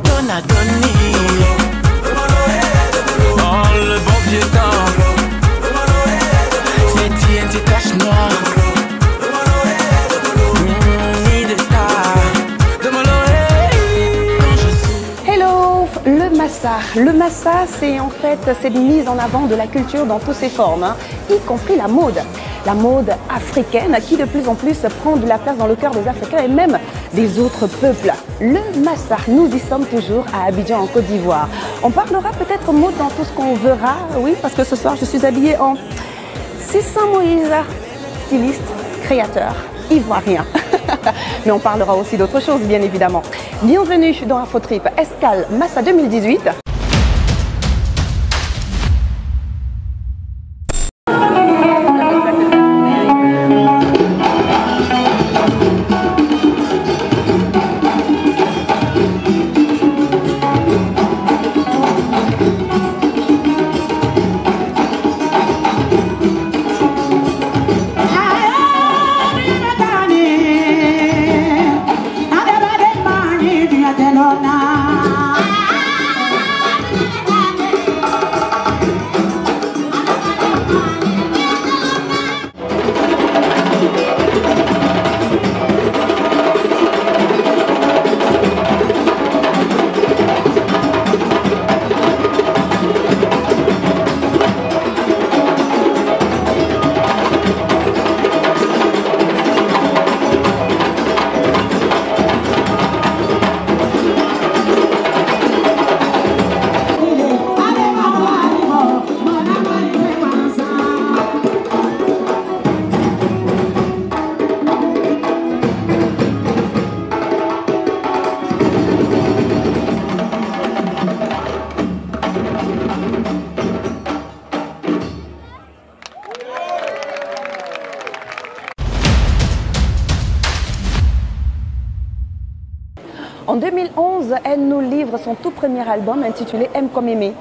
Donna Donny, oh le bon vieux temps, c'est TNT tache noire, ni de star, de Hello, le massa. Le massa, c'est en fait cette mise en avant de la culture dans toutes ses formes, hein, y compris la mode. La mode africaine qui de plus en plus prend de la place dans le cœur des Africains et même des autres peuples. Le massa, nous y sommes toujours à Abidjan en Côte d'Ivoire. On parlera peut-être mode dans tout ce qu'on verra, oui, parce que ce soir je suis habillée en Cissant Moïse, styliste, créateur, ivoirien. Mais on parlera aussi d'autres choses, bien évidemment. Bienvenue dans Afrotrip, escale Massa 2018. En 2011, elle nous livre son tout premier album intitulé M comme Aimé.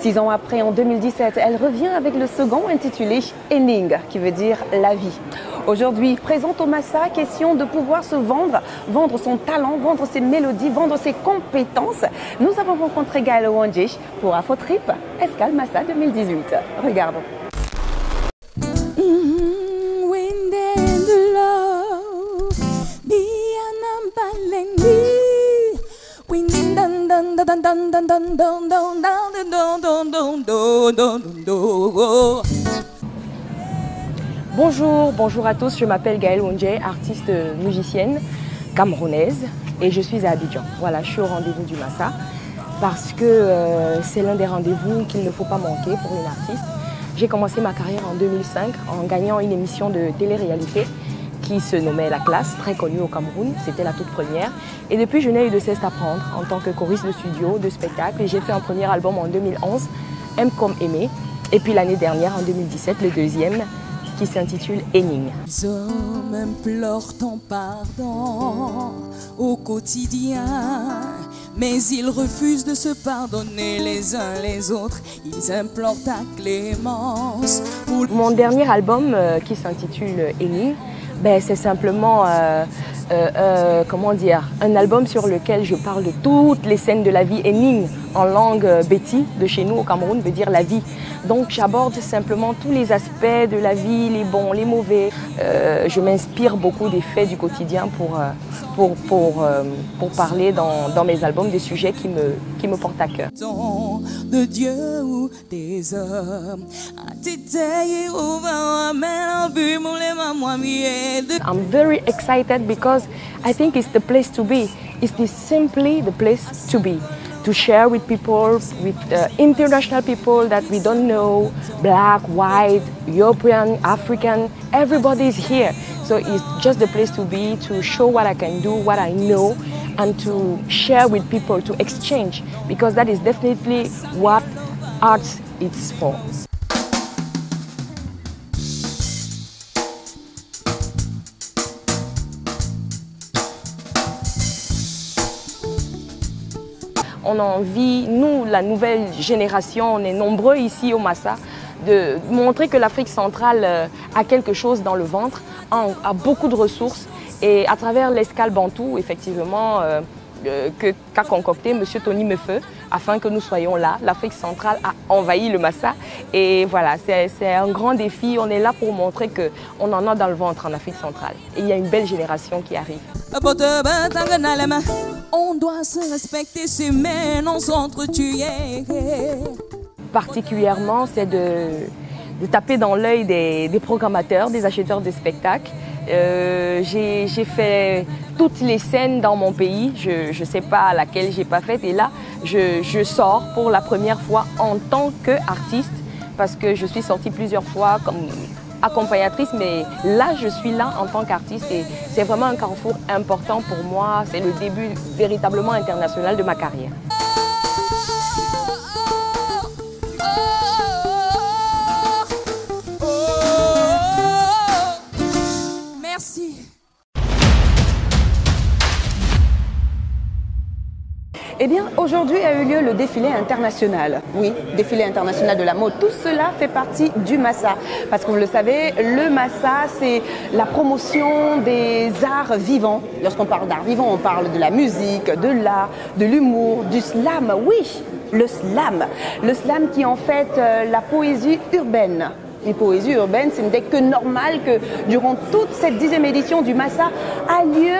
6 ans après, en 2017, elle revient avec le second intitulé Ening, qui veut dire la vie. Aujourd'hui, présente au Massa, question de pouvoir se vendre, vendre son talent, vendre ses mélodies, vendre ses compétences. Nous avons rencontré Gaël Owandje pour Afrotrip, escale Massa 2018. Regardons. Bonjour à tous, je m'appelle Gaël Owandje, artiste musicienne camerounaise et je suis à Abidjan. Voilà, je suis au rendez-vous du Massa parce que c'est l'un des rendez-vous qu'il ne faut pas manquer pour une artiste. J'ai commencé ma carrière en 2005 en gagnant une émission de télé-réalité qui se nommait La Classe, très connue au Cameroun, c'était la toute première. Et depuis, je n'ai eu de cesse d'apprendre en tant que choriste de studio, de spectacle. Et j'ai fait un premier album en 2011, M comme Aimé. Et puis l'année dernière, en 2017, le deuxième, qui s'intitule Ening. Les hommes implorent ton pardon au quotidien, mais ils refusent de se pardonner les uns les autres. Ils implorent ta clémence. Mon dernier album, qui s'intitule Ening, ben, c'est simplement comment dire, un album sur lequel je parle de toutes les scènes de la vie. Ening, en langue béti de chez nous au Cameroun, veut dire la vie. Donc j'aborde simplement tous les aspects de la vie, les bons, les mauvais. Je m'inspire beaucoup des faits du quotidien pour parler dans mes albums des sujets qui me portent à cœur. De Dieu ou des hommes. I'm very excited because I think it's the place to be. It's simply the place to be. To share with people, with international people that we don't know, black, white, European, African, everybody is here. So it's just the place to be, to show what I can do, what I know, and to share with people, to exchange, because that is definitely what arts is for. On a envie, nous, la nouvelle génération, on est nombreux ici au Massa, de montrer que l'Afrique centrale a quelque chose dans le ventre, a beaucoup de ressources Et à travers l'escale Bantou, effectivement, qu'a concocté M. Tony Mefeu, afin que nous soyons là. L'Afrique centrale a envahi le Massa. Et voilà, c'est un grand défi. On est là pour montrer qu'on en a dans le ventre en Afrique centrale. Et il y a une belle génération qui arrive. On doit se respecter, s'aimer, non s'entretuer. Particulièrement, c'est de taper dans l'œil des programmateurs, des acheteurs de spectacles. J'ai fait toutes les scènes dans mon pays, je ne sais pas laquelle j'ai pas faite. Et là, je sors pour la première fois en tant qu'artiste, parce que je suis sortie plusieurs fois comme accompagnatrice, mais là, je suis là en tant qu'artiste et c'est vraiment un carrefour important pour moi. C'est le début véritablement international de ma carrière. Merci. Eh bien, aujourd'hui a eu lieu le défilé international. Oui, défilé international de la mode. Tout cela fait partie du Massa. Parce que vous le savez, le Massa, c'est la promotion des arts vivants. Lorsqu'on parle d'art vivant, on parle de la musique, de l'art, de l'humour, du slam. Oui, le slam. Le slam qui est en fait la poésie urbaine. Une poésie urbaine, ce n'est que normal que durant toute cette 10e édition du Massa a lieu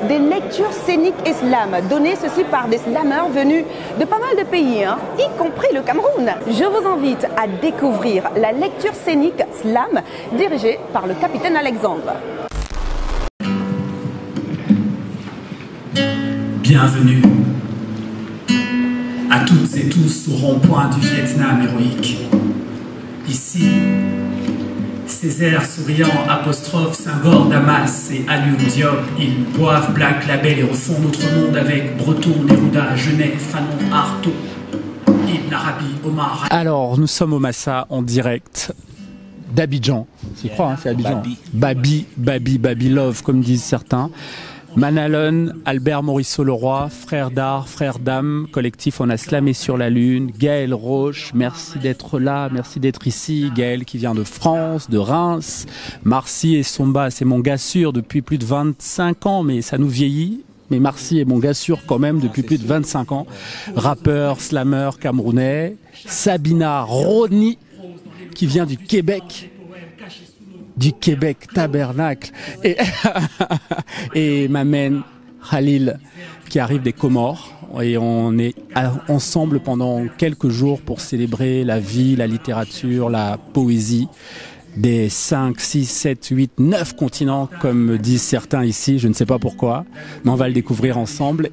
des lectures scéniques et slam, données ceci par des slammeurs venus de pas mal de pays, y compris le Cameroun. Je vous invite à découvrir la lecture scénique slam dirigée par le capitaine Alexandre. Bienvenue à toutes et tous au rond-point du Vietnam héroïque. Ici, Césaire souriant apostrophe Senghor, Damas et Alioune Diop. Ils boivent Black Label et refont notre monde avec Breton, Neruda, Genet, Fanon, Artaud, Ibn Arabi, Omar. Alors, nous sommes au Massa en direct d'Abidjan. C'est quoi, c'est Abidjan. Baby Love, comme disent certains. Manalon, Albert Morisseau-Leroy, frère d'art, frère d'âme, collectif On a slamé sur la lune, Gaël Roche, merci d'être là, merci d'être ici, Gaël qui vient de France, de Reims, Marcy et Somba, c'est mon gars sûr depuis plus de 25 ans, mais ça nous vieillit. Mais Marcy est mon gars sûr quand même depuis plus de 25 ans, rappeur, slammer camerounais, Sabina Roni qui vient du Québec, tabernacle, et Mamen Khalil qui arrive des Comores. Et on est ensemble pendant quelques jours pour célébrer la vie, la littérature, la poésie des 5, 6, 7, 8, 9 continents, comme disent certains ici, je ne sais pas pourquoi, mais on va le découvrir ensemble.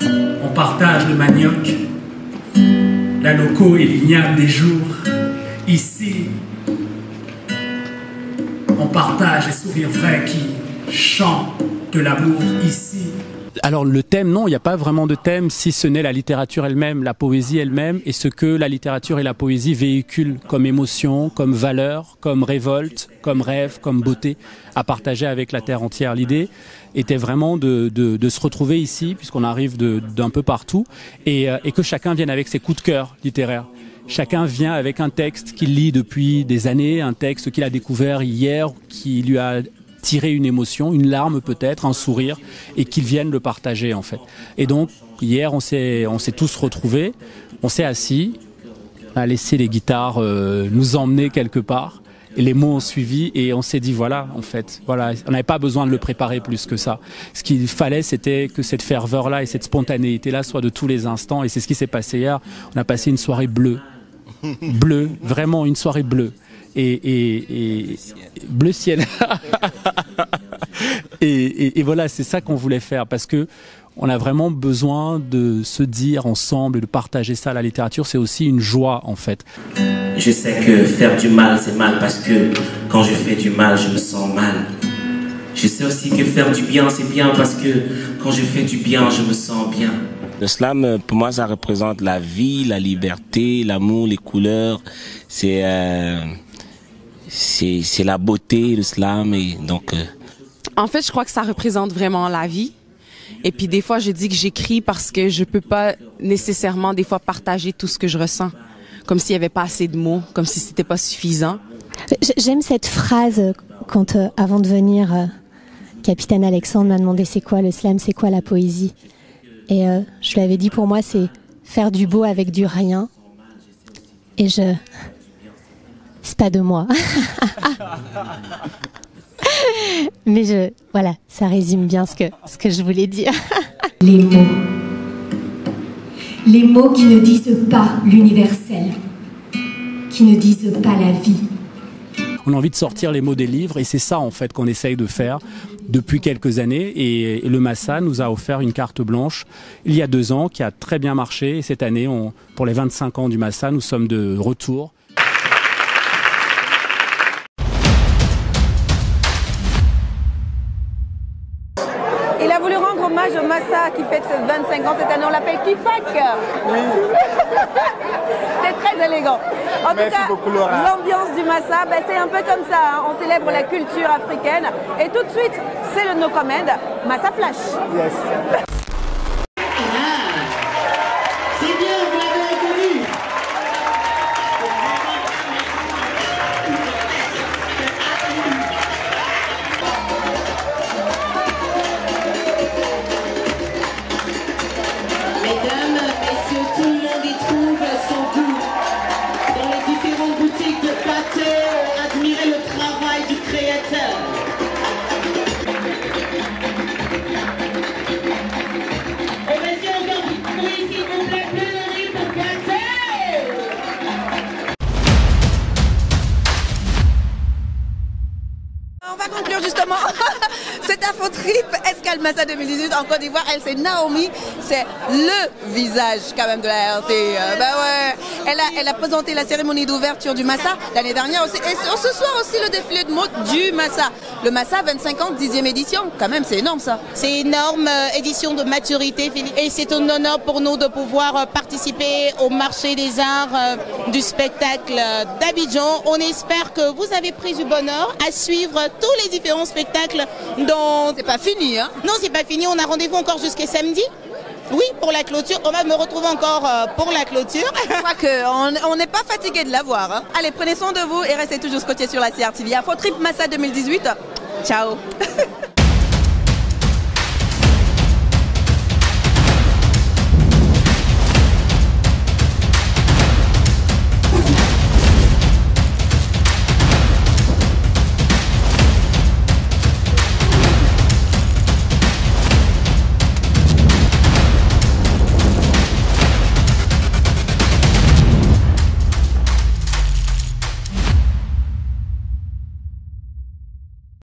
On partage le manioc, la loco et l'igname des jours. Ici, on partage les sourires vrais qui chantent de l'amour ici. Alors le thème, non, il n'y a pas vraiment de thème, si ce n'est la littérature elle-même, la poésie elle-même, et ce que la littérature et la poésie véhiculent comme émotion, comme valeur, comme révolte, comme rêve, comme beauté, à partager avec la terre entière. L'idée était vraiment de se retrouver ici, puisqu'on arrive d'un peu partout, et que chacun vienne avec ses coups de cœur littéraires. Chacun vient avec un texte qu'il lit depuis des années, un texte qu'il a découvert hier, qui lui a tiré une émotion, une larme peut-être, un sourire, et qu'ils viennent le partager en fait. Et donc hier on s'est tous retrouvés, on s'est assis, on a laissé les guitares nous emmener quelque part, et les mots ont suivi et on s'est dit voilà en fait, voilà, on n'avait pas besoin de le préparer plus que ça. Ce qu'il fallait c'était que cette ferveur-là et cette spontanéité-là soient de tous les instants, et c'est ce qui s'est passé hier. On a passé une soirée bleue, vraiment une soirée bleue. Et bleu ciel. et voilà, c'est ça qu'on voulait faire, parce que on a vraiment besoin de se dire ensemble et de partager ça. La littérature, c'est aussi une joie en fait. Je sais que faire du mal, c'est mal, parce que quand je fais du mal, je me sens mal. Je sais aussi que faire du bien, c'est bien, parce que quand je fais du bien, je me sens bien. Le slam, pour moi, ça représente la vie, la liberté, l'amour, les couleurs. C'est la beauté, le slam, et donc. En fait, je crois que ça représente vraiment la vie. Et puis des fois, je dis que j'écris parce que je peux pas nécessairement des fois partager tout ce que je ressens, comme s'il y avait pas assez de mots, comme si c'était pas suffisant. J'aime cette phrase quand avant de venir capitaine Alexandre m'a demandé c'est quoi le slam, c'est quoi la poésie. Et je lui avais dit pour moi c'est faire du beau avec du rien. Et c'est pas de moi. Mais voilà, ça résume bien ce que je voulais dire. Les mots. Les mots qui ne disent pas l'universel, qui ne disent pas la vie. On a envie de sortir les mots des livres et c'est ça en fait qu'on essaye de faire depuis quelques années. Et le Massa nous a offert une carte blanche il y a 2 ans qui a très bien marché. Et cette année, pour les 25 ans du Massa, nous sommes de retour. Il a voulu rendre hommage au Massa qui fête ses 25 ans cette année. On l'appelle Kifak. Oui. C'est très élégant. En tout cas, l'ambiance du Massa, c'est un peu comme ça. Hein. On célèbre la culture africaine. Et tout de suite, c'est le No Comment, Massa Flash. Yes. C'est bien, vous l'avez reconnu. Mesdames, messieurs, tout le monde y trouve son goût. Dans les différentes boutiques de pâté, admirez le travail du créateur. Et messieurs, encore du bruit, s'il vous plaît, plus de riz pour pâté. On va conclure justement cette info trip Escale Massa 2018 en Côte d'Ivoire. Elle, c'est Naomi, c'est le visage quand même de la RT. Bah ouais, elle a présenté la cérémonie d'ouverture du Massa l'année dernière aussi. Et ce soir aussi le défilé de mode du Massa. Le Massa 25 ans, 10e édition. Quand même, c'est énorme ça. C'est énorme, édition de maturité. Et c'est un honneur pour nous de pouvoir participer au marché des arts du spectacle d'Abidjan. On espère que vous avez pris du bonheur à suivre tous les différents spectacles dont... C'est pas fini, hein? Non, c'est pas fini. On a rendez-vous encore jusqu'à samedi. Oui, pour la clôture. On va me retrouver encore pour la clôture. Je crois qu'on n'est pas fatigué de la voir. Hein. Allez, prenez soin de vous et restez toujours scotchés sur la CRTV. Info Trip Massa 2018. Ciao.